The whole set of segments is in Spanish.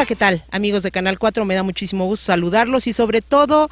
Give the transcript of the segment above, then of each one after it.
Hola, ¿qué tal? Amigos de Canal 4, me da muchísimo gusto saludarlos y sobre todo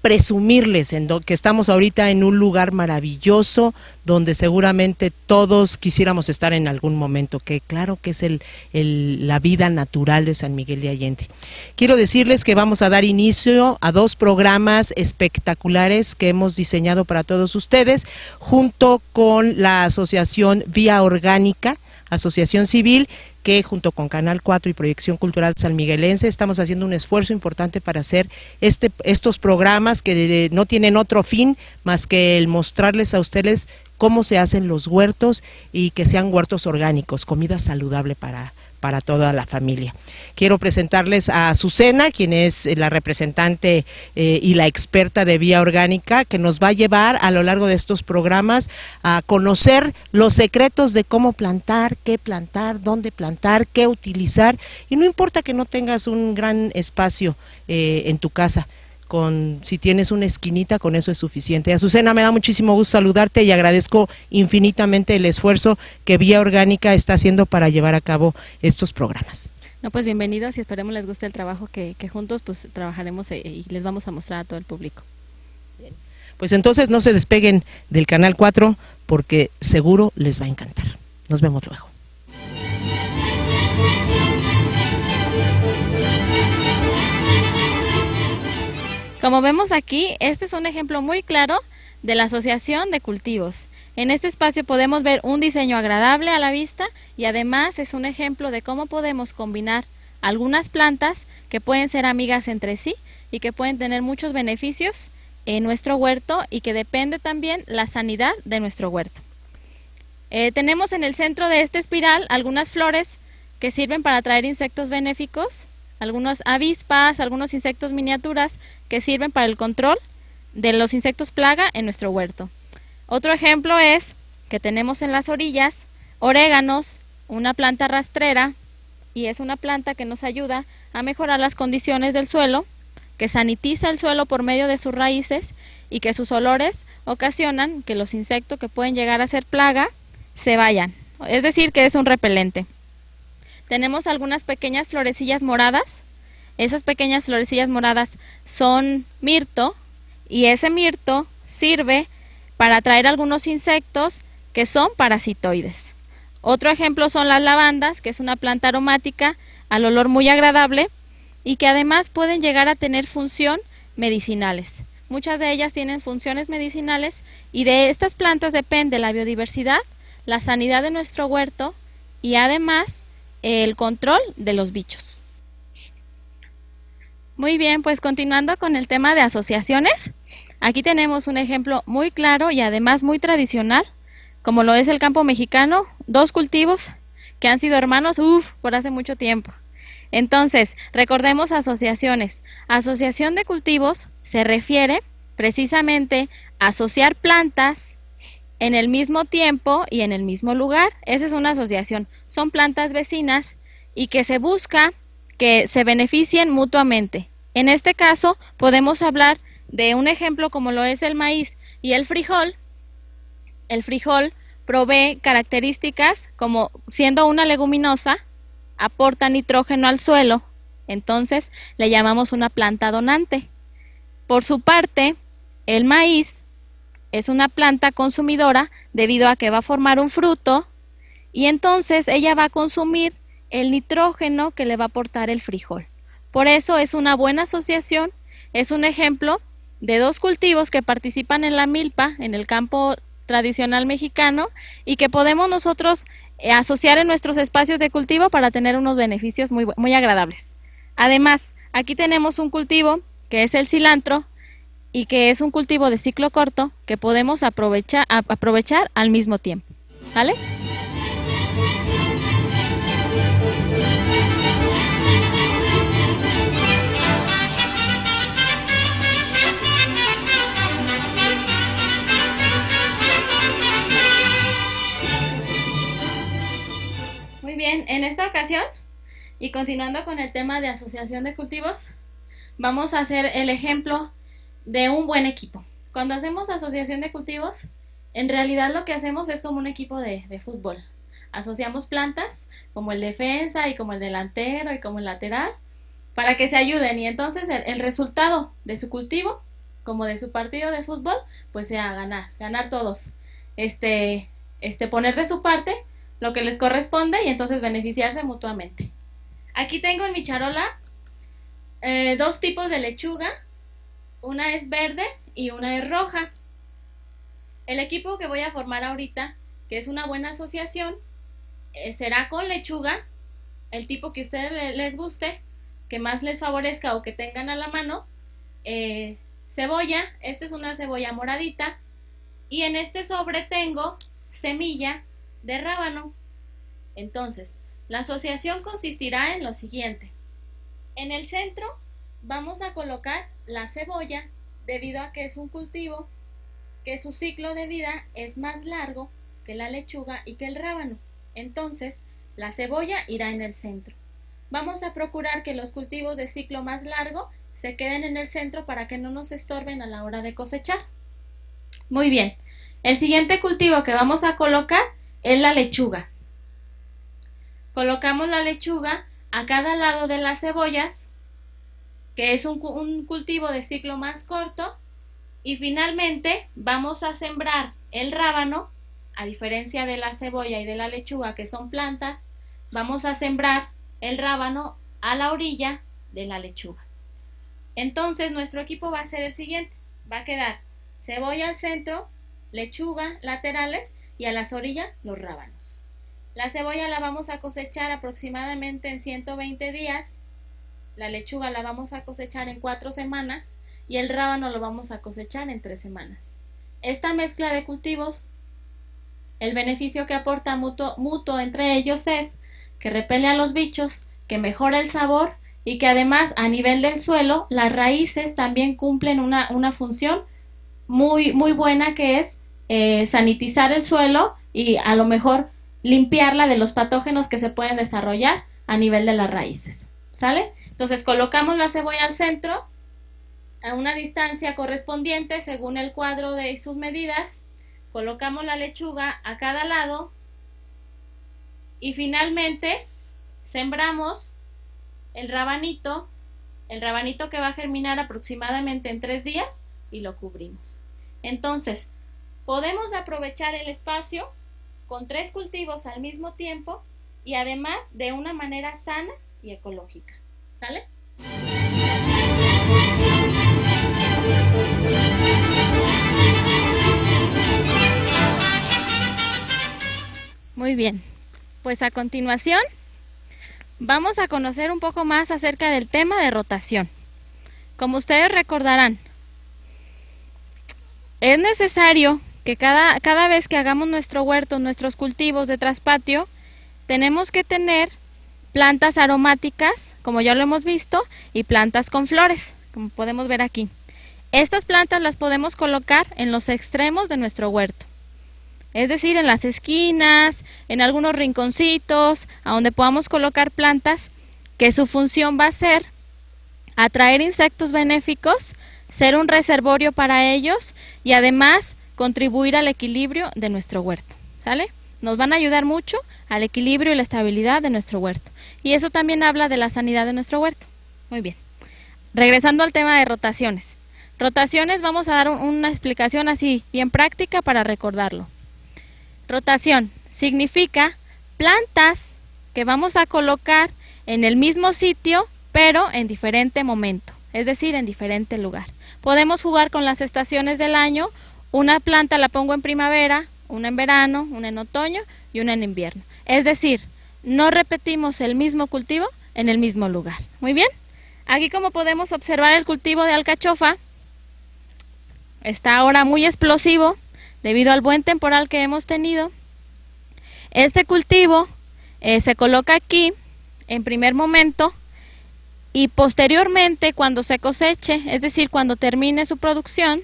presumirles que estamos ahorita en un lugar maravilloso donde seguramente todos quisiéramos estar en algún momento, que claro que es la vida natural de San Miguel de Allende. Quiero decirles que vamos a dar inicio a 2 programas espectaculares que hemos diseñado para todos ustedes, junto con la asociación Vía Orgánica, asociación civil, que junto con Canal 4 y Proyección Cultural Sanmiguelense estamos haciendo un esfuerzo importante para hacer estos programas que no tienen otro fin más que el mostrarles a ustedes cómo se hacen los huertos y que sean huertos orgánicos, comida saludable para toda la familia. Quiero presentarles a Azucena, quien es la representante y la experta de Vía Orgánica, que nos va a llevar a lo largo de estos programas a conocer los secretos de cómo plantar, qué plantar, dónde plantar, qué utilizar, y no importa que no tengas un gran espacio en tu casa. Si tienes una esquinita, con eso es suficiente. Azucena, me da muchísimo gusto saludarte y agradezco infinitamente el esfuerzo que Vía Orgánica está haciendo para llevar a cabo estos programas. No, pues bienvenidos y esperemos les guste el trabajo que juntos pues trabajaremos y les vamos a mostrar a todo el público. Bien. Pues entonces no se despeguen del Canal 4 porque seguro les va a encantar. Nos vemos luego. Como vemos aquí, este es un ejemplo muy claro de la asociación de cultivos. En este espacio podemos ver un diseño agradable a la vista y además es un ejemplo de cómo podemos combinar algunas plantas que pueden ser amigas entre sí y que pueden tener muchos beneficios en nuestro huerto y que depende también la sanidad de nuestro huerto. Tenemos en el centro de esta espiral algunas flores que sirven para atraer insectos benéficos, algunas avispas, algunos insectos miniaturas que sirven para el control de los insectos plaga en nuestro huerto. Otro ejemplo es que tenemos en las orillas oréganos, una planta rastrera, y es una planta que nos ayuda a mejorar las condiciones del suelo, que sanitiza el suelo por medio de sus raíces y que sus olores ocasionan que los insectos que pueden llegar a ser plaga se vayan, es decir, que es un repelente. Tenemos algunas pequeñas florecillas moradas. Esas pequeñas florecillas moradas son mirto y ese mirto sirve para atraer algunos insectos que son parasitoides. Otro ejemplo son las lavandas, que es una planta aromática al olor muy agradable y que además pueden llegar a tener función medicinales. Muchas de ellas tienen funciones medicinales y de estas plantas depende la biodiversidad, la sanidad de nuestro huerto y además el control de los bichos. Muy bien, pues continuando con el tema de asociaciones, aquí tenemos un ejemplo muy claro y además muy tradicional, como lo es el campo mexicano, 2 cultivos que han sido hermanos por hace mucho tiempo. Entonces, recordemos asociaciones. Asociación de cultivos se refiere precisamente a asociar plantas en el mismo tiempo y en el mismo lugar. Esa es una asociación. Son plantas vecinas y que se busca que se beneficien mutuamente. En este caso podemos hablar de un ejemplo como lo es el maíz y el frijol. El frijol provee características como siendo una leguminosa, aporta nitrógeno al suelo, entonces le llamamos una planta donante. Por su parte, el maíz es una planta consumidora debido a que va a formar un fruto y entonces ella va a consumir el nitrógeno que le va a aportar el frijol. Por eso es una buena asociación, es un ejemplo de 2 cultivos que participan en la milpa, en el campo tradicional mexicano y que podemos nosotros asociar en nuestros espacios de cultivo para tener unos beneficios muy agradables. Además, aquí tenemos un cultivo que es el cilantro, y que es un cultivo de ciclo corto que podemos aprovechar al mismo tiempo. ¿Vale? Muy bien, en esta ocasión, y continuando con el tema de asociación de cultivos, vamos a hacer el ejemplo de un buen equipo. Cuando hacemos asociación de cultivos, en realidad lo que hacemos es como un equipo de fútbol. asociamos plantas como el defensa y como el delantero y como el lateral para que se ayuden y entonces el resultado de su cultivo como de su partido de fútbol pues sea ganar todos, poner de su parte lo que les corresponde y entonces beneficiarse mutuamente. Aquí tengo en mi charola dos tipos de lechuga, una es verde y una es roja. El equipo que voy a formar ahorita, que es una buena asociación, será con lechuga, el tipo que a ustedes les guste, que más les favorezca o que tengan a la mano, cebolla, esta es una cebolla moradita, y en este sobre tengo semilla de rábano. Entonces, la asociación consistirá en lo siguiente. En el centro vamos a colocar la cebolla, debido a que es un cultivo que su ciclo de vida es más largo que la lechuga y que el rábano. Entonces, la cebolla irá en el centro. Vamos a procurar que los cultivos de ciclo más largo se queden en el centro para que no nos estorben a la hora de cosechar. Muy bien. El siguiente cultivo que vamos a colocar es la lechuga. Colocamos la lechuga a cada lado de las cebollas, que es un cultivo de ciclo más corto, y finalmente vamos a sembrar el rábano. A diferencia de la cebolla y de la lechuga, que son plantas, vamos a sembrar el rábano a la orilla de la lechuga. Entonces nuestro equipo va a ser el siguiente, va a quedar cebolla al centro, lechuga laterales y a las orillas los rábanos. La cebolla la vamos a cosechar aproximadamente en 120 días, la lechuga la vamos a cosechar en 4 semanas y el rábano lo vamos a cosechar en 3 semanas. Esta mezcla de cultivos, el beneficio que aporta mutuo entre ellos es que repele a los bichos, que mejora el sabor y que además a nivel del suelo las raíces también cumplen una función muy buena, que es sanitizar el suelo y a lo mejor limpiarla de los patógenos que se pueden desarrollar a nivel de las raíces. ¿Sale? Entonces colocamos la cebolla al centro a una distancia correspondiente según el cuadro de sus medidas, colocamos la lechuga a cada lado y finalmente sembramos el rabanito que va a germinar aproximadamente en 3 días y lo cubrimos. Entonces, podemos aprovechar el espacio con 3 cultivos al mismo tiempo y además de una manera sana y ecológica. ¿Sale? Muy bien, pues a continuación vamos a conocer un poco más acerca del tema de rotación. Como ustedes recordarán, es necesario que cada vez que hagamos nuestro huerto, nuestros cultivos de traspatio, tenemos que tener plantas aromáticas, como ya lo hemos visto, y plantas con flores, como podemos ver aquí. Estas plantas las podemos colocar en los extremos de nuestro huerto, es decir, en las esquinas, en algunos rinconcitos, a donde podamos colocar plantas que su función va a ser atraer insectos benéficos, ser un reservorio para ellos y además contribuir al equilibrio de nuestro huerto. ¿Sale? Nos van a ayudar mucho al equilibrio y la estabilidad de nuestro huerto. Y eso también habla de la sanidad de nuestro huerto. Muy bien. Regresando al tema de rotaciones. Rotaciones, vamos a dar una explicación así bien práctica para recordarlo. Rotación significa plantas que vamos a colocar en el mismo sitio, pero en diferente momento, es decir, en diferente lugar. Podemos jugar con las estaciones del año. Una planta la pongo en primavera, una en verano, una en otoño y una en invierno. Es decir, no repetimos el mismo cultivo en el mismo lugar. Muy bien. Aquí, como podemos observar, el cultivo de alcachofa está ahora muy explosivo debido al buen temporal que hemos tenido. Este cultivo se coloca aquí en primer momento y posteriormente, cuando se coseche, es decir, cuando termine su producción,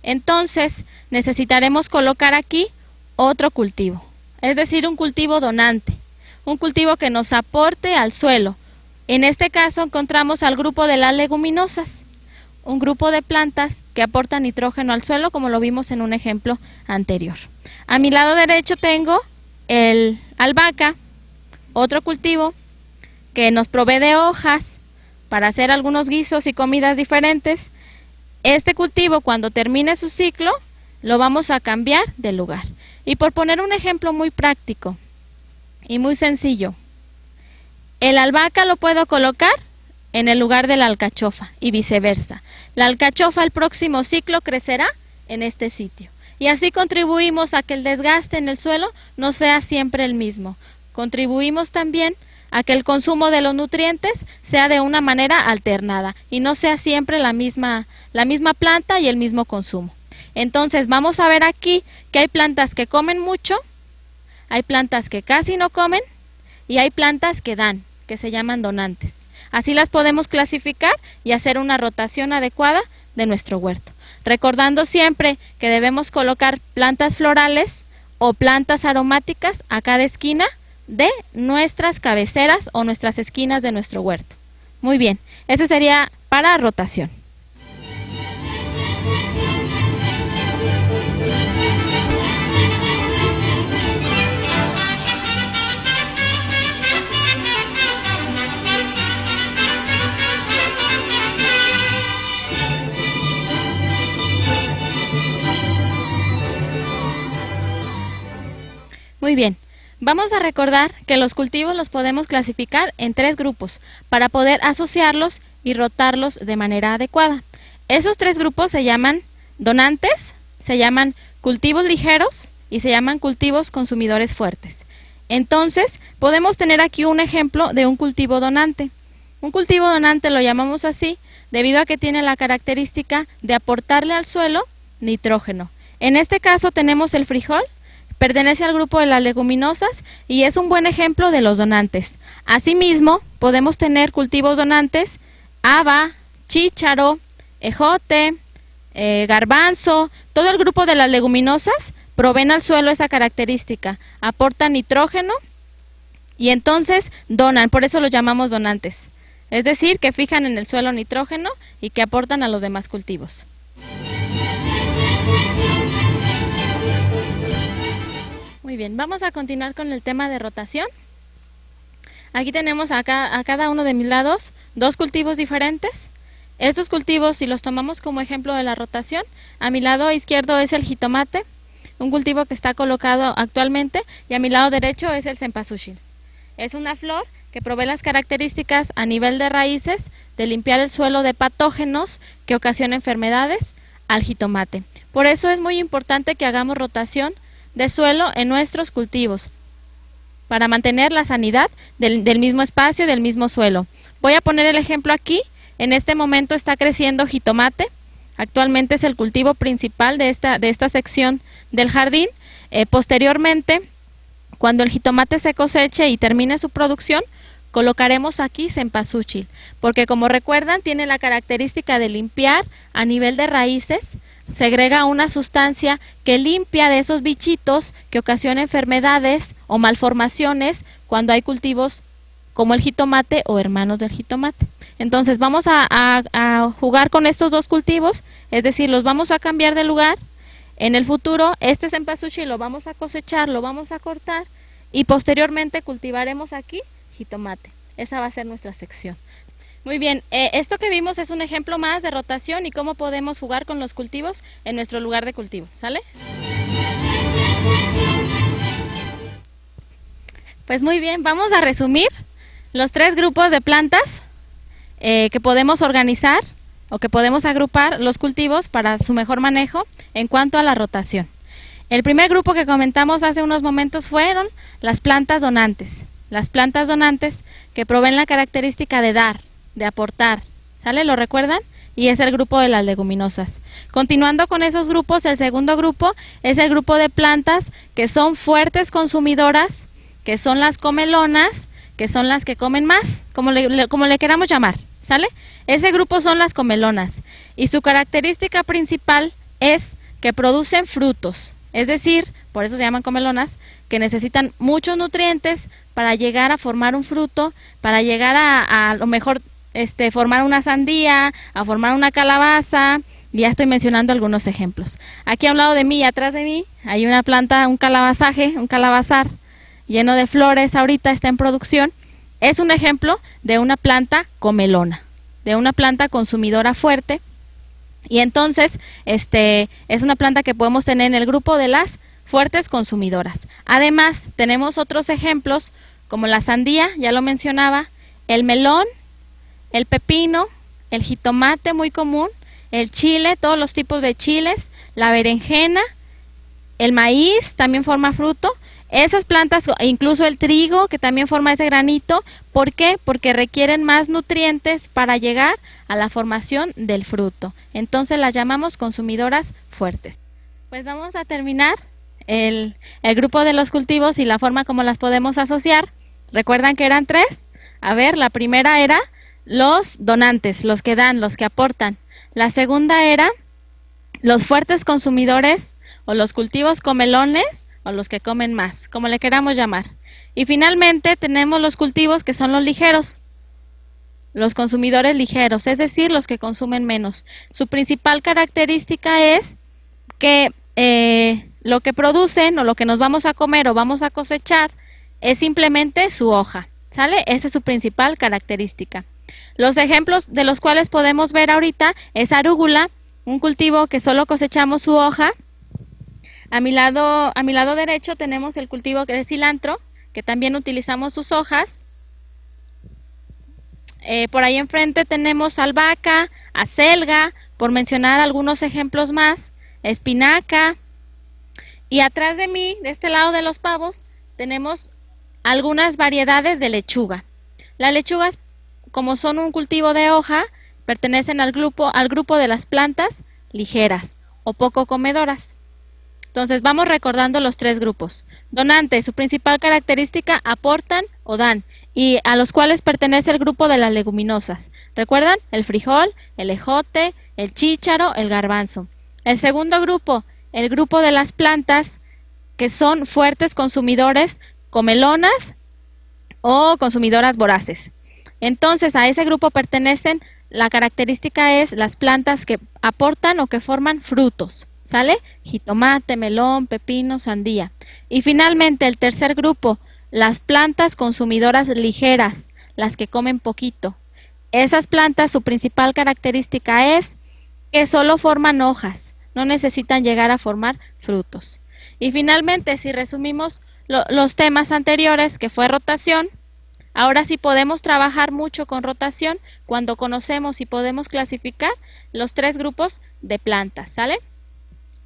entonces necesitaremos colocar aquí otro cultivo, es decir, un cultivo donante, un cultivo que nos aporte al suelo. En este caso encontramos al grupo de las leguminosas, un grupo de plantas que aportan nitrógeno al suelo, como lo vimos en un ejemplo anterior. A mi lado derecho tengo el albahaca, otro cultivo que nos provee de hojas para hacer algunos guisos y comidas diferentes. Este cultivo, cuando termine su ciclo, lo vamos a cambiar de lugar. Y por poner un ejemplo muy práctico y muy sencillo, el albahaca lo puedo colocar en el lugar de la alcachofa y viceversa. La alcachofa el próximo ciclo crecerá en este sitio. Y así contribuimos a que el desgaste en el suelo no sea siempre el mismo. Contribuimos también a que el consumo de los nutrientes sea de una manera alternada y no sea siempre la misma planta y el mismo consumo. Entonces vamos a ver aquí que hay plantas que comen mucho, hay plantas que casi no comen y hay plantas que dan, que se llaman donantes. Así las podemos clasificar y hacer una rotación adecuada de nuestro huerto. Recordando siempre que debemos colocar plantas florales o plantas aromáticas a cada esquina de nuestras cabeceras o nuestras esquinas de nuestro huerto. Muy bien, ese sería para rotación. Muy bien, vamos a recordar que los cultivos los podemos clasificar en 3 grupos para poder asociarlos y rotarlos de manera adecuada. Esos 3 grupos se llaman donantes, se llaman cultivos ligeros y se llaman cultivos consumidores fuertes. Entonces, podemos tener aquí un ejemplo de un cultivo donante. Un cultivo donante lo llamamos así debido a que tiene la característica de aportarle al suelo nitrógeno. En este caso tenemos el frijol. Pertenece al grupo de las leguminosas y es un buen ejemplo de los donantes. Asimismo, podemos tener cultivos donantes, haba, chícharo, ejote, garbanzo. Todo el grupo de las leguminosas proveen al suelo esa característica, aportan nitrógeno y entonces donan, por eso los llamamos donantes. Es decir, que fijan en el suelo nitrógeno y que aportan a los demás cultivos. Muy bien, vamos a continuar con el tema de rotación. Aquí tenemos a cada uno de mis lados 2 cultivos diferentes. Estos cultivos, si los tomamos como ejemplo de la rotación, a mi lado izquierdo es el jitomate, un cultivo que está colocado actualmente, y a mi lado derecho es el cempasúchil. Es una flor que provee las características a nivel de raíces de limpiar el suelo de patógenos que ocasionan enfermedades al jitomate. Por eso es muy importante que hagamos rotación de suelo en nuestros cultivos para mantener la sanidad del mismo espacio, del mismo suelo. Voy a poner el ejemplo aquí. En este momento está creciendo jitomate. Actualmente es el cultivo principal de esta sección del jardín. Posteriormente, cuando el jitomate se coseche y termine su producción, colocaremos aquí cempasúchil, porque como recuerdan tiene la característica de limpiar a nivel de raíces. Segrega una sustancia que limpia de esos bichitos que ocasionan enfermedades o malformaciones cuando hay cultivos como el jitomate o hermanos del jitomate. Entonces vamos a jugar con estos 2 cultivos, es decir, los vamos a cambiar de lugar. En el futuro este cempasúchil lo vamos a cosechar, lo vamos a cortar y posteriormente cultivaremos aquí jitomate. Esa va a ser nuestra sección. Muy bien, esto que vimos es un ejemplo más de rotación y cómo podemos jugar con los cultivos en nuestro lugar de cultivo, ¿sale? Pues muy bien, vamos a resumir los 3 grupos de plantas que podemos organizar o que podemos agrupar los cultivos para su mejor manejo en cuanto a la rotación. El primer grupo que comentamos hace unos momentos fueron las plantas donantes. Las plantas donantes que proveen la característica de dar, de aportar, ¿sale? ¿Lo recuerdan? Y es el grupo de las leguminosas. Continuando con esos grupos, el segundo grupo es el grupo de plantas que son fuertes consumidoras, que son las comelonas, que son las que comen más, como le queramos llamar, ¿sale? Ese grupo son las comelonas y su característica principal es que producen frutos, es decir, por eso se llaman comelonas, que necesitan muchos nutrientes para llegar a formar un fruto, para llegar a lo mejor formar una sandía, a formar una calabaza. Ya estoy mencionando algunos ejemplos. Aquí a un lado de mí y atrás de mí hay una planta, un calabazar. lleno de flores, ahorita está en producción, es un ejemplo de una planta comelona, de una planta consumidora fuerte. Y entonces, es una planta que podemos tener en el grupo de las fuertes consumidoras. Además, tenemos otros ejemplos como la sandía, ya lo mencionaba, el melón, el pepino, el jitomate muy común, el chile, todos los tipos de chiles, la berenjena, el maíz también forma fruto. Esas plantas, incluso el trigo, que también forma ese granito. ¿Por qué? Porque requieren más nutrientes para llegar a la formación del fruto. Entonces las llamamos consumidoras fuertes. Pues vamos a terminar el grupo de los cultivos y la forma como las podemos asociar. ¿Recuerdan que eran 3? A ver, la primera era los donantes, los que dan, los que aportan. La segunda era los fuertes consumidores o los cultivos comelones, o los que comen más, como le queramos llamar. Y finalmente tenemos los cultivos que son los ligeros, los consumidores ligeros, es decir, los que consumen menos. Su principal característica es que lo que producen o lo que nos vamos a comer o vamos a cosechar es simplemente su hoja, ¿sale? Esa es su principal característica. Los ejemplos de los cuales podemos ver ahorita es arúgula, un cultivo que solo cosechamos su hoja. A mi lado derecho tenemos el cultivo que es cilantro, que también utilizamos sus hojas. Por ahí enfrente tenemos albahaca, acelga, por mencionar algunos ejemplos más, espinaca. Y atrás de mí, de este lado de los pavos, tenemos algunas variedades de lechuga. Las lechugas, como son un cultivo de hoja, pertenecen al grupo de las plantas ligeras o poco comedoras. Entonces vamos recordando los 3 grupos. Donantes, su principal característica, aportan o dan, y a los cuales pertenece el grupo de las leguminosas. ¿Recuerdan? El frijol, el ejote, el chícharo, el garbanzo. El segundo grupo, el grupo de las plantas que son fuertes consumidores, comelonas o consumidoras voraces. Entonces a ese grupo pertenecen, la característica es las plantas que aportan o que forman frutos. ¿Sale? Jitomate, melón, pepino, sandía. Y finalmente el tercer grupo, las plantas consumidoras ligeras, las que comen poquito. Esas plantas, su principal característica es que solo forman hojas, no necesitan llegar a formar frutos. Y finalmente, si resumimos los temas anteriores, que fue rotación, ahora sí podemos trabajar mucho con rotación cuando conocemos y podemos clasificar los 3 grupos de plantas, ¿sale?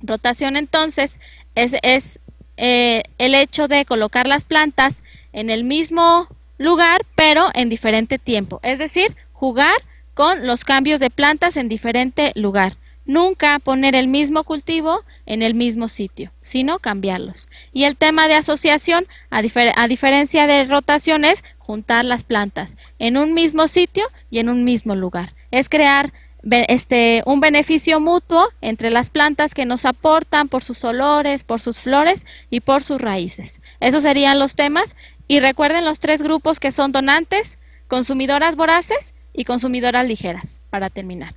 Rotación entonces es el hecho de colocar las plantas en el mismo lugar pero en diferente tiempo, es decir, jugar con los cambios de plantas en diferente lugar. Nunca poner el mismo cultivo en el mismo sitio, sino cambiarlos. Y el tema de asociación, a diferencia de rotación, es juntar las plantas en un mismo sitio y en un mismo lugar. Es crear un beneficio mutuo entre las plantas que nos aportan por sus olores, por sus flores y por sus raíces. Esos serían los temas. Y recuerden los 3 grupos que son donantes, consumidoras voraces y consumidoras ligeras, para terminar.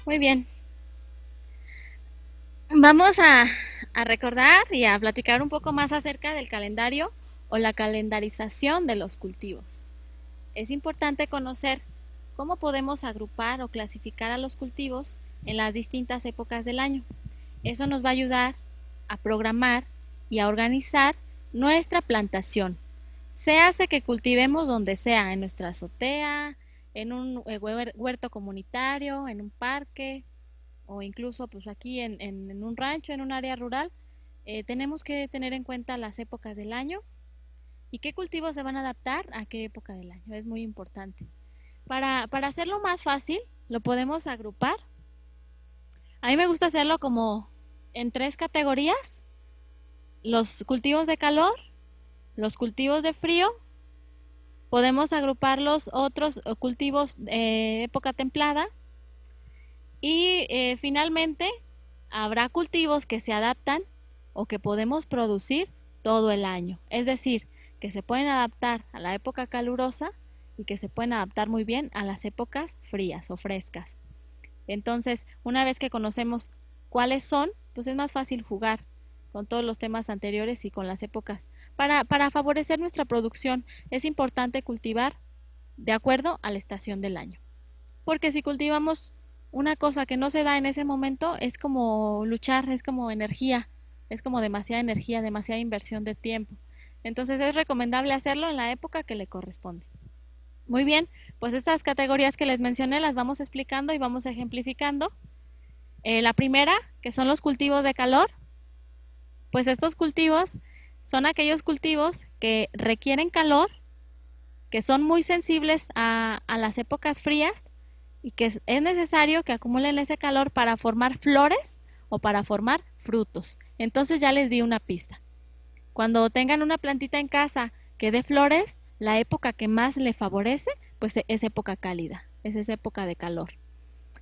Muy bien. Vamos a recordar y a platicar un poco más acerca del calendario o la calendarización de los cultivos. Es importante conocer cómo podemos agrupar o clasificar a los cultivos en las distintas épocas del año. Eso nos va a ayudar a programar y a organizar nuestra plantación. Se hace que cultivemos donde sea, en nuestra azotea, en un huerto comunitario, en un parque o incluso pues aquí en un rancho, en un área rural. Tenemos que tener en cuenta las épocas del año y qué cultivos se van a adaptar a qué época del año. Es muy importante. Para hacerlo más fácil, lo podemos agrupar. A mí me gusta hacerlo como en 3 categorías: los cultivos de calor, los cultivos de frío. Podemos agrupar los otros cultivos de época templada y finalmente habrá cultivos que se adaptan o que podemos producir todo el año. Es decir, que se pueden adaptar a la época calurosa y que se pueden adaptar muy bien a las épocas frías o frescas. Entonces, una vez que conocemos cuáles son, pues es más fácil jugar con todos los temas anteriores y con las épocas. Para favorecer nuestra producción es importante cultivar de acuerdo a la estación del año. Porque si cultivamos una cosa que no se da en ese momento, es como luchar, es como energía, es como demasiada energía, demasiada inversión de tiempo. Entonces es recomendable hacerlo en la época que le corresponde. Muy bien, pues estas categorías que les mencioné las vamos explicando y vamos ejemplificando. La primera, que son los cultivos de calor, pues estos cultivos son aquellos cultivos que requieren calor, que son muy sensibles a las épocas frías y que es necesario que acumulen ese calor para formar flores o para formar frutos. Entonces ya les di una pista. Cuando tengan una plantita en casa que dé flores, la época que más le favorece, pues es época cálida, es esa época de calor.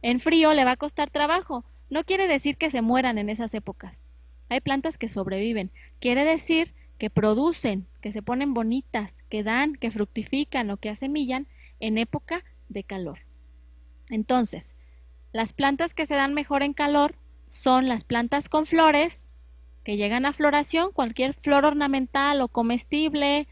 En frío le va a costar trabajo, no quiere decir que se mueran en esas épocas. Hay plantas que sobreviven, quiere decir que producen, que se ponen bonitas, que dan, que fructifican o que asemillan en época de calor. Entonces, las plantas que se dan mejor en calor son las plantas con flores, que llegan a floración, cualquier flor ornamental o comestible,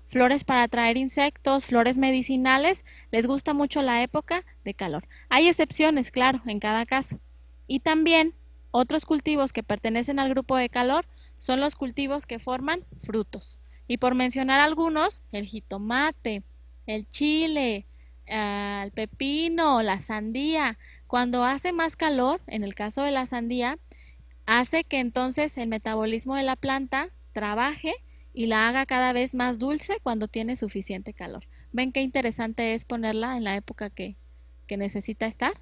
flores para atraer insectos, flores medicinales, les gusta mucho la época de calor. Hay excepciones, claro, en cada caso. Y también otros cultivos que pertenecen al grupo de calor son los cultivos que forman frutos. Y por mencionar algunos, el jitomate, el chile, el pepino, la sandía. Cuando hace más calor, en el caso de la sandía, hace que entonces el metabolismo de la planta trabaje y la haga cada vez más dulce cuando tiene suficiente calor. ¿Ven qué interesante es ponerla en la época que necesita estar?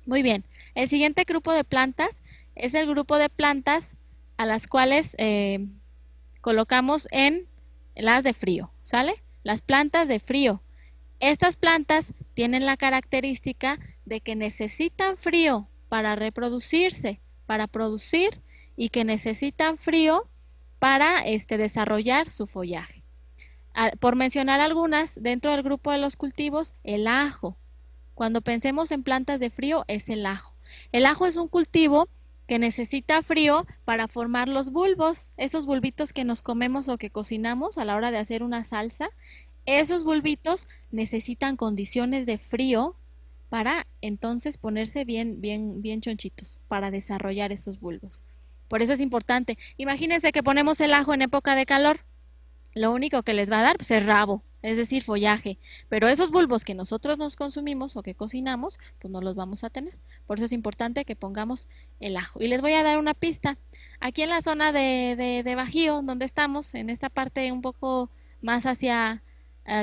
Muy bien, el siguiente grupo de plantas es el grupo de plantas a las cuales colocamos en las de frío, ¿sale? Las plantas de frío. Estas plantas tienen la característica de que necesitan frío para reproducirse, para producir, y que necesitan frío para desarrollar su follaje. Por mencionar algunas, dentro del grupo de los cultivos, el ajo. Cuando pensemos en plantas de frío, es el ajo. El ajo es un cultivo que necesita frío para formar los bulbos, esos bulbitos que nos comemos o que cocinamos a la hora de hacer una salsa. Esos bulbitos necesitan condiciones de frío para entonces ponerse bien chonchitos, para desarrollar esos bulbos. Por eso es importante. Imagínense que ponemos el ajo en época de calor. Lo único que les va a dar pues, es rabo, es decir, follaje. Pero esos bulbos que nosotros nos consumimos o que cocinamos, pues no los vamos a tener. Por eso es importante que pongamos el ajo. Y les voy a dar una pista. Aquí en la zona de Bajío, donde estamos, en esta parte un poco más hacia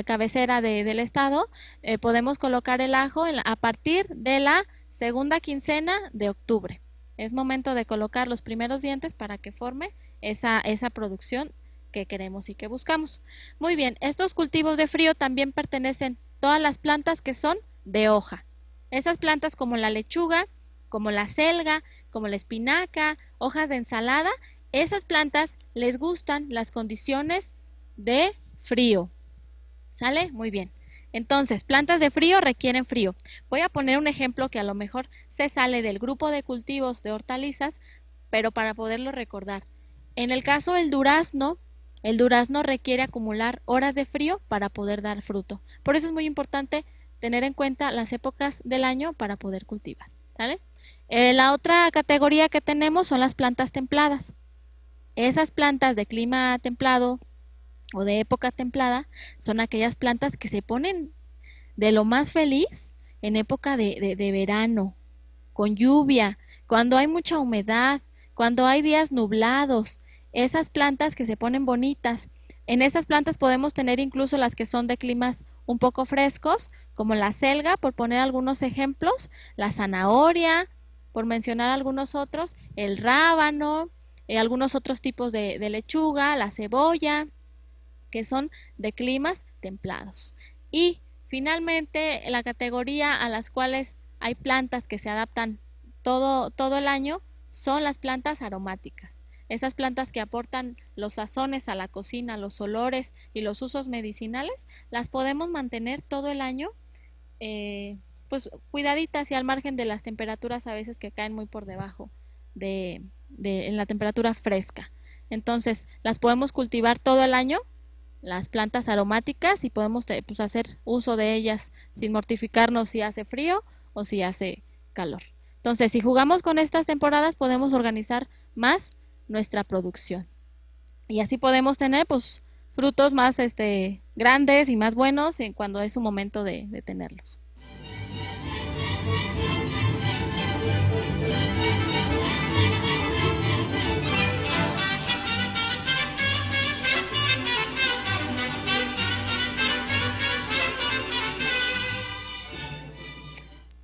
cabecera del estado, podemos colocar el ajo a partir de la segunda quincena de octubre. Es momento de colocar los primeros dientes para que forme esa producción que queremos y que buscamos. Muy bien, estos cultivos de frío también pertenecen todas las plantas que son de hoja. Esas plantas como la lechuga, como la selga, como la espinaca, hojas de ensalada, esas plantas les gustan las condiciones de frío. ¿Sale? Muy bien. Entonces, plantas de frío requieren frío. Voy a poner un ejemplo que a lo mejor se sale del grupo de cultivos de hortalizas, pero para poderlo recordar. En el caso del durazno, el durazno requiere acumular horas de frío para poder dar fruto. Por eso es muy importante tener en cuenta las épocas del año para poder cultivar. ¿Sale? La otra categoría que tenemos son las plantas templadas. Esas plantas de clima templado o de época templada son aquellas plantas que se ponen de lo más feliz en época de verano, con lluvia, cuando hay mucha humedad, cuando hay días nublados. Esas plantas que se ponen bonitas. En esas plantas podemos tener incluso las que son de climas un poco frescos, como la selga, por poner algunos ejemplos, la zanahoria, por mencionar algunos otros, el rábano, algunos otros tipos de lechuga, la cebolla, que son de climas templados. Y finalmente la categoría a las cuales hay plantas que se adaptan todo el año son las plantas aromáticas. esas plantas que aportan los sazones a la cocina, los olores y los usos medicinales, las podemos mantener todo el año pues cuidaditas y al margen de las temperaturas a veces que caen muy por debajo en la temperatura fresca. Entonces las podemos cultivar todo el año, las plantas aromáticas, y podemos pues, hacer uso de ellas sin mortificarnos si hace frío o si hace calor. Entonces, si jugamos con estas temporadas, podemos organizar más nuestra producción. Y así podemos tener pues frutos más grandes y más buenos cuando es su momento de tenerlos.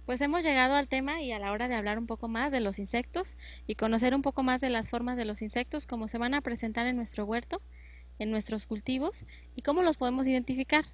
Pues hemos llegado al tema y a la hora de hablar un poco más de los insectos y conocer un poco más de las formas de los insectos, cómo se van a presentar en nuestro huerto, en nuestros cultivos y cómo los podemos identificar.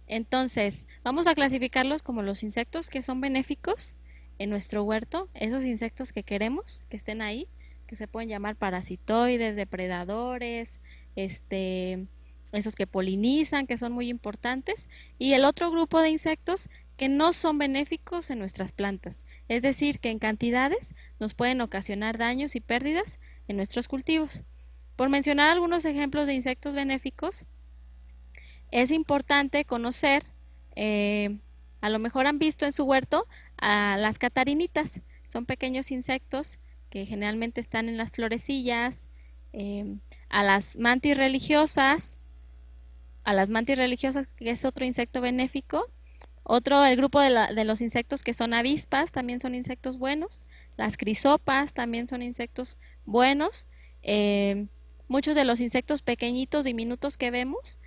Entonces, vamos a clasificarlos como los insectos que son benéficos en nuestro huerto, esos insectos que queremos que estén ahí, que se pueden llamar parasitoides, depredadores, esos que polinizan, que son muy importantes, y el otro grupo de insectos que no son benéficos en nuestras plantas, es decir, que en cantidades nos pueden ocasionar daños y pérdidas en nuestros cultivos. Por mencionar algunos ejemplos de insectos benéficos, es importante conocer, a lo mejor han visto en su huerto a las catarinitas, son pequeños insectos que generalmente están en las florecillas, a las mantis religiosas, que es otro insecto benéfico. El grupo de los insectos que son avispas también son insectos buenos. Las crisopas también son insectos buenos. Muchos de los insectos pequeñitos, diminutos que vemos,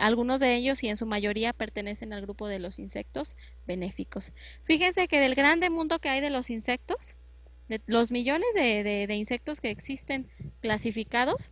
algunos de ellos y en su mayoría pertenecen al grupo de los insectos benéficos. Fíjense que del grande mundo que hay de los insectos, de los millones de insectos que existen clasificados,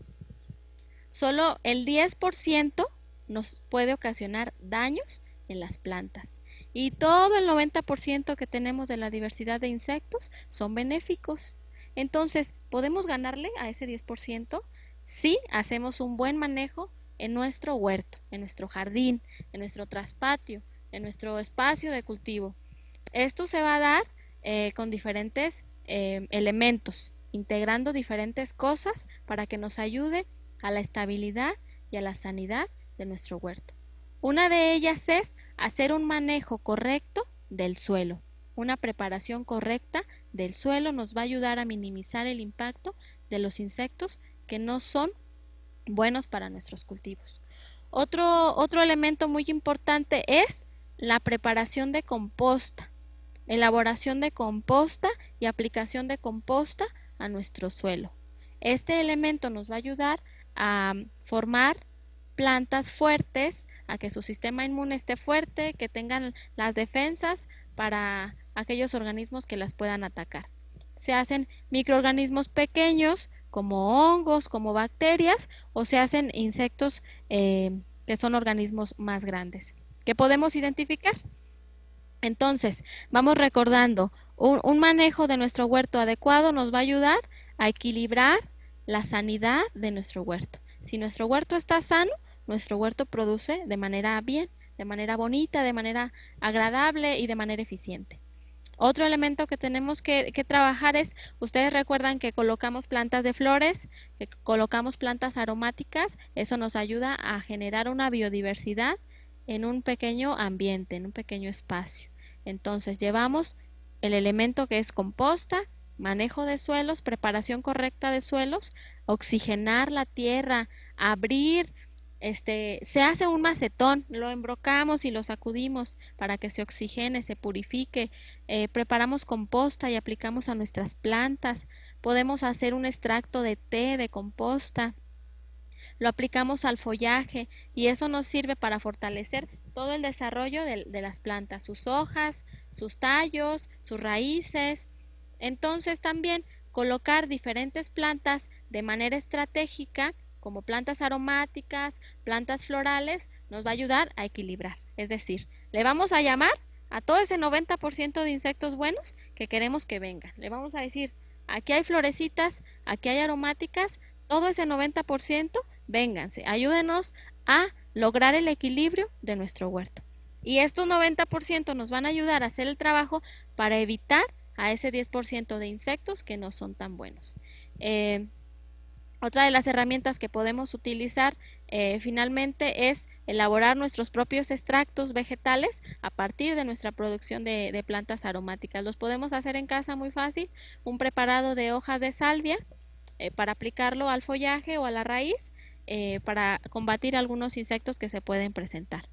solo el 10% nos puede ocasionar daños en las plantas, y todo el 90% que tenemos de la diversidad de insectos son benéficos. Entonces, podemos ganarle a ese 10% si hacemos un buen manejo en nuestro huerto, en nuestro jardín, en nuestro traspatio, en nuestro espacio de cultivo. Esto se va a dar con diferentes elementos, integrando diferentes cosas para que nos ayude a la estabilidad y a la sanidad de nuestro huerto. Una de ellas es hacer un manejo correcto del suelo. Una preparación correcta del suelo nos va a ayudar a minimizar el impacto de los insectos que no son buenos para nuestros cultivos. Otro elemento muy importante es la preparación de composta, elaboración de composta y aplicación de composta a nuestro suelo. Este elemento nos va a ayudar a formar plantas fuertes, a que su sistema inmune esté fuerte, que tengan las defensas para aquellos organismos que las puedan atacar. Se hacen microorganismos pequeños como hongos, como bacterias, o se hacen insectos que son organismos más grandes que podemos identificar. Entonces, vamos recordando, un manejo de nuestro huerto adecuado nos va a ayudar a equilibrar la sanidad de nuestro huerto. Si nuestro huerto está sano, nuestro huerto produce de manera bien, de manera bonita, de manera agradable y de manera eficiente. Otro elemento que tenemos que trabajar es, ustedes recuerdan que colocamos plantas de flores, que colocamos plantas aromáticas, eso nos ayuda a generar una biodiversidad en un pequeño ambiente, en un pequeño espacio. Entonces llevamos el elemento que es composta, manejo de suelos, preparación correcta de suelos, oxigenar la tierra, abrir, se hace un macetón, lo embrocamos y lo sacudimos para que se oxigene, se purifique, preparamos composta y aplicamos a nuestras plantas, podemos hacer un extracto de té de composta, lo aplicamos al follaje y eso nos sirve para fortalecer todo el desarrollo de las plantas, sus hojas, sus tallos, sus raíces. Entonces también colocar diferentes plantas de manera estratégica, como plantas aromáticas, plantas florales, nos va a ayudar a equilibrar. Es decir, le vamos a llamar a todo ese 90% de insectos buenos que queremos que vengan. Le vamos a decir, aquí hay florecitas, aquí hay aromáticas, todo ese 90%, vénganse, ayúdenos a lograr el equilibrio de nuestro huerto. Y estos 90% nos van a ayudar a hacer el trabajo para evitar a ese 10% de insectos que no son tan buenos. Otra de las herramientas que podemos utilizar finalmente es elaborar nuestros propios extractos vegetales a partir de nuestra producción de plantas aromáticas. Los podemos hacer en casa muy fácil, un preparado de hojas de salvia para aplicarlo al follaje o a la raíz para combatir algunos insectos que se pueden presentar.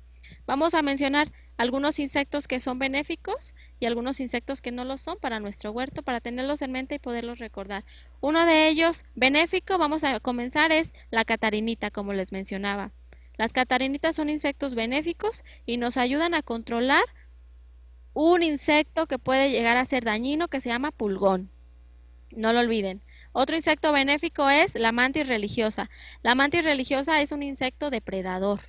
Vamos a mencionar algunos insectos que son benéficos y algunos insectos que no lo son para nuestro huerto, para tenerlos en mente y poderlos recordar. Uno de ellos benéfico, vamos a comenzar, es la catarinita, como les mencionaba. Las catarinitas son insectos benéficos y nos ayudan a controlar un insecto que puede llegar a ser dañino, que se llama pulgón. No lo olviden. Otro insecto benéfico es la mantis religiosa. La mantis religiosa es un insecto depredador.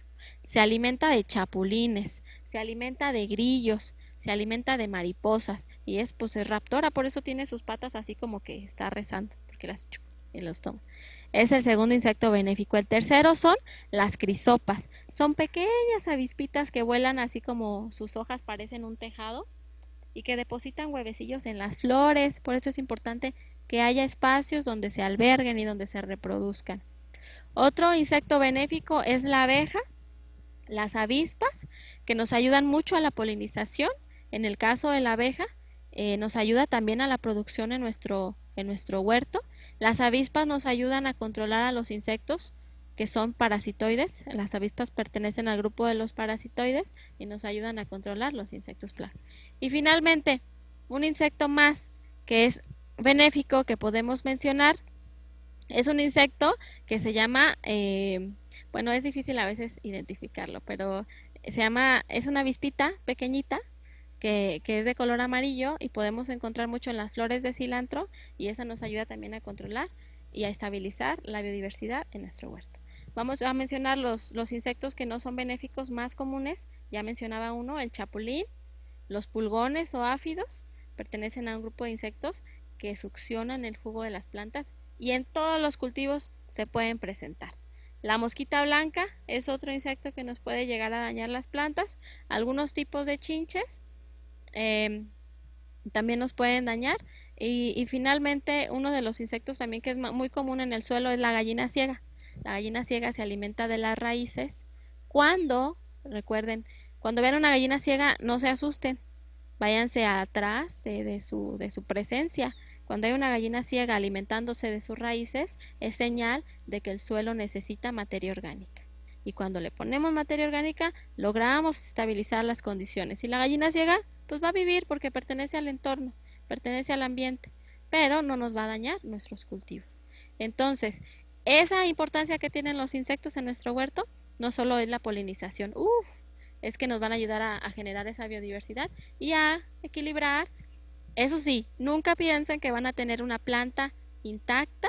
Se alimenta de chapulines, se alimenta de grillos, se alimenta de mariposas y es raptora, por eso tiene sus patas así como que está rezando, porque las y los toma. Es el segundo insecto benéfico. El tercero son las crisopas. Son pequeñas avispitas que vuelan así como sus hojas parecen un tejado y que depositan huevecillos en las flores, por eso es importante que haya espacios donde se alberguen y donde se reproduzcan. Otro insecto benéfico es la abeja. Las avispas, que nos ayudan mucho a la polinización. En el caso de la abeja, nos ayuda también a la producción en nuestro huerto. Las avispas nos ayudan a controlar a los insectos que son parasitoides. Las avispas pertenecen al grupo de los parasitoides y nos ayudan a controlar los insectos plaga. Y finalmente, un insecto más que es benéfico que podemos mencionar es un insecto que se llama... bueno, es difícil a veces identificarlo, pero es una avispita pequeñita que es de color amarillo y podemos encontrar mucho en las flores de cilantro y esa nos ayuda también a controlar y a estabilizar la biodiversidad en nuestro huerto. Vamos a mencionar los insectos que no son benéficos más comunes. Ya mencionaba uno, el chapulín, los pulgones o áfidos, pertenecen a un grupo de insectos que succionan el jugo de las plantas y en todos los cultivos se pueden presentar. La mosquita blanca es otro insecto que nos puede llegar a dañar las plantas. Algunos tipos de chinches también nos pueden dañar. Y finalmente uno de los insectos también que es muy común en el suelo es la gallina ciega. La gallina ciega se alimenta de las raíces. Recuerden, cuando vean una gallina ciega no se asusten, váyanse atrás de su presencia. Cuando hay una gallina ciega alimentándose de sus raíces, es señal de que el suelo necesita materia orgánica. Y cuando le ponemos materia orgánica, logramos estabilizar las condiciones. Y la gallina ciega, pues va a vivir porque pertenece al entorno, pertenece al ambiente, pero no nos va a dañar nuestros cultivos. Entonces, esa importancia que tienen los insectos en nuestro huerto, no solo es la polinización, es que nos van a ayudar a generar esa biodiversidad y a equilibrar. Eso sí, nunca piensen que van a tener una planta intacta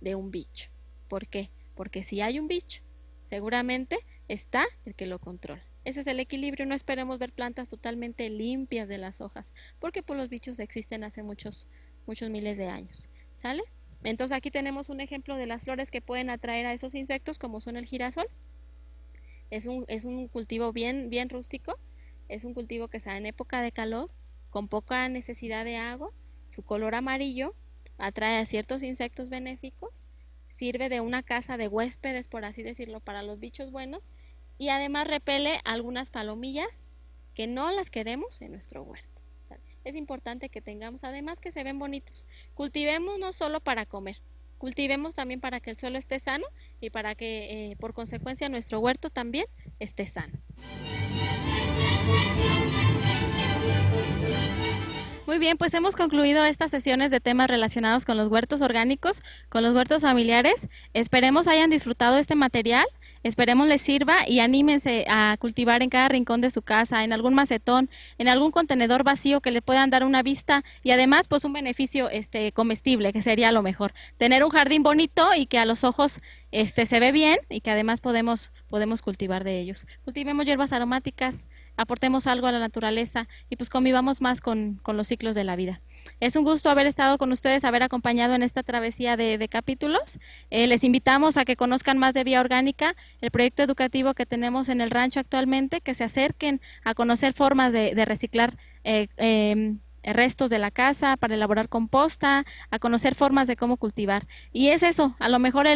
de un bicho. ¿Por qué? Porque si hay un bicho, seguramente está el que lo controla. Ese es el equilibrio. No esperemos ver plantas totalmente limpias de las hojas, porque pues los bichos existen hace muchos miles de años. ¿Sale? Entonces aquí tenemos un ejemplo de las flores que pueden atraer a esos insectos, como son el girasol. Es un cultivo bien rústico. Es un cultivo que se da en época de calor, con poca necesidad de agua. Su color amarillo atrae a ciertos insectos benéficos, sirve de una casa de huéspedes, por así decirlo, para los bichos buenos, y además repele algunas palomillas que no las queremos en nuestro huerto. O sea, es importante que tengamos, además que se ven bonitos. Cultivemos no solo para comer, cultivemos también para que el suelo esté sano y para que por consecuencia nuestro huerto también esté sano. Muy bien, pues hemos concluido estas sesiones de temas relacionados con los huertos orgánicos, con los huertos familiares. Esperemos hayan disfrutado este material, esperemos les sirva y anímense a cultivar en cada rincón de su casa, en algún macetón, en algún contenedor vacío que le puedan dar una vista y además pues un beneficio comestible, que sería lo mejor. Tener un jardín bonito y que a los ojos se ve bien y que además podemos cultivar de ellos. Cultivemos hierbas aromáticas, aportemos algo a la naturaleza y pues convivamos más con los ciclos de la vida. Es un gusto haber estado con ustedes, haber acompañado en esta travesía de capítulos. Les invitamos a que conozcan más de Vía Orgánica, el proyecto educativo que tenemos en el rancho actualmente, que se acerquen a conocer formas de reciclar restos de la casa para elaborar composta, a conocer formas de cómo cultivar. Y es eso, a lo mejor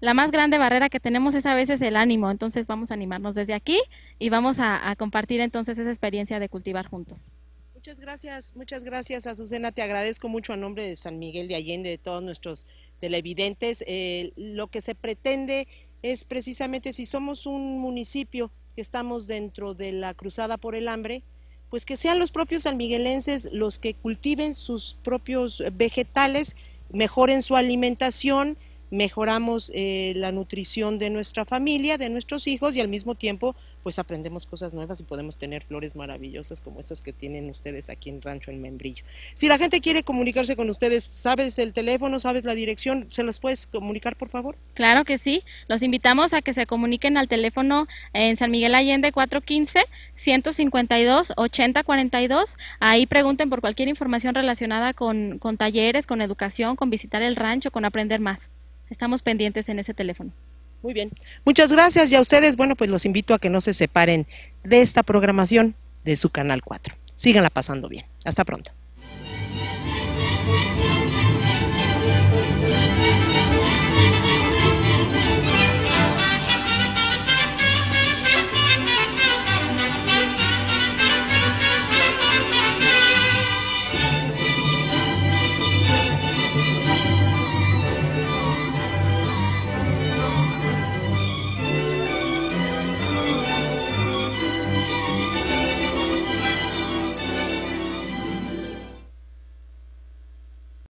la más grande barrera que tenemos es a veces el ánimo, entonces vamos a animarnos desde aquí y vamos a compartir entonces esa experiencia de cultivar juntos. Muchas gracias, Azucena, te agradezco mucho a nombre de San Miguel de Allende, de todos nuestros televidentes. Lo que se pretende es precisamente, si somos un municipio que estamos dentro de la cruzada por el hambre, pues que sean los propios sanmiguelenses los que cultiven sus propios vegetales, mejoren su alimentación, mejoramos la nutrición de nuestra familia, de nuestros hijos, y al mismo tiempo pues aprendemos cosas nuevas y podemos tener flores maravillosas como estas que tienen ustedes aquí en Rancho El Membrillo. Si la gente quiere comunicarse con ustedes, ¿sabes el teléfono, sabes la dirección? ¿Se las puedes comunicar, por favor? Claro que sí, los invitamos a que se comuniquen al teléfono en San Miguel Allende 415-152-8042. Ahí pregunten por cualquier información relacionada con talleres, con educación, con visitar el rancho, con aprender más. Estamos pendientes en ese teléfono. Muy bien, muchas gracias, y a ustedes, bueno, pues los invito a que no se separen de esta programación de su Canal 4. Síganla pasando bien. Hasta pronto.